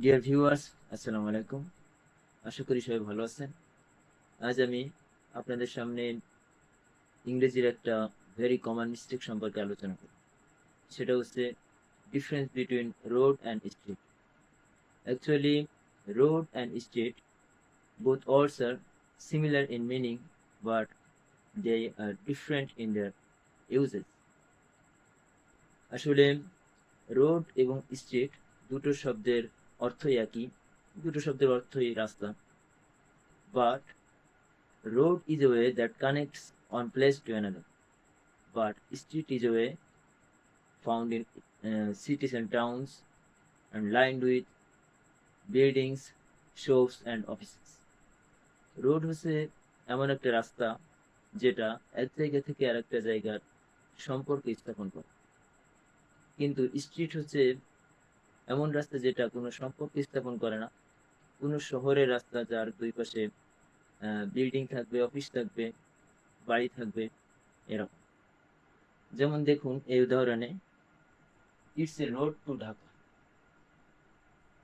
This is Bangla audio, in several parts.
ডিয়ার ভিউয়ার্স, আসসালামু আলাইকুম। আশা করি সবাই ভালো আছেন। আজ আমি আপনাদের সামনে ইংরেজির একটা ভেরি কমন মিস্টেক সম্পর্কে আলোচনা করব। সেটা হচ্ছে difference between road and street. Actually road and street both words are similar in meaning, but they are different in their uses. আসলে রোড এবং স্ট্রিট দুটো শব্দের অর্থই একই, দুটো শব্দের অর্থই রাস্তা। But road is a way that connects one place to another, but street is a way found in cities and towns and lined with buildings, shops and offices. Road হচ্ছে এমন একটা রাস্তা যেটা এক জায়গা থেকে আরেকটা জায়গার সম্পর্ক স্থাপন করে, কিন্তু স্ট্রিট হচ্ছে এমন রাস্তা যেটা কোনো সম্পর্ক স্থাপন করে না। কোনো শহরের রাস্তা যার দুই পাশে বিল্ডিং থাকবে, অফিস থাকবে, বাড়ি থাকবে, এরকম। যেমন দেখুন এই উদাহরণে, it's a road to Dhaka,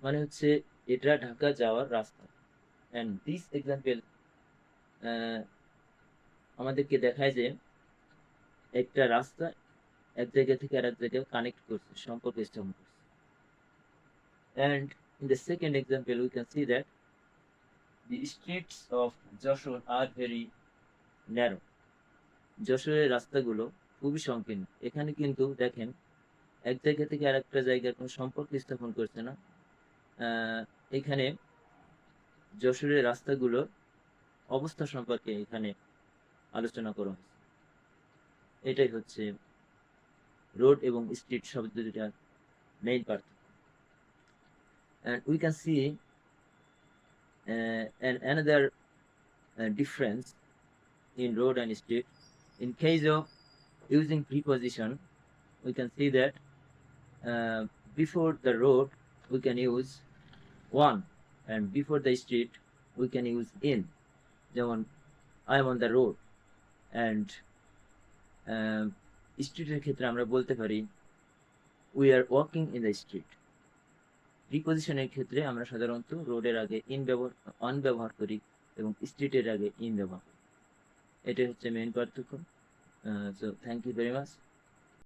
মানে হচ্ছে এটা ঢাকা যাওয়ার রাস্তা। অ্যান্ড দিস এক্সাম্পল আমাদেরকে দেখায় যে একটা রাস্তা এক জায়গা থেকে আরেক জায়গায় কানেক্ট করছে, সম্পর্ক স্থাপন করছে। And in the second example we can see that the streets of Jessore are very narrow. যশোরের রাস্তাগুলো খুবই সংকীর্ণ। এখানে কিন্তু দেখেন এক জায়গা থেকে আরেকটা জায়গার কোনো সম্পর্ক স্থাপন করছে না। এখানে যশোরের রাস্তাগুলোর অবস্থা সম্পর্কে এখানে আলোচনা করা হয়েছে। এটাই হচ্ছে রোড এবং স্ট্রিট শব্দ দুটার মেইন পার্থক্য। And we can see another difference in road and street. In case of using preposition, we can see that uh, before the road we can use one, and before the street we can use in. যেমন I am on the road, and স্ট্রিটের ক্ষেত্রে আমরা বলতে পারি we are walking in the street. প্রিপজিশনের ক্ষেত্রে আমরা সাধারণত রোডের আগে অন ব্যবহার করি এবং স্ট্রিটের আগে ইন ব্যবহার করি। এটাই হচ্ছে মেইন পার্থক্য। So thank you very much.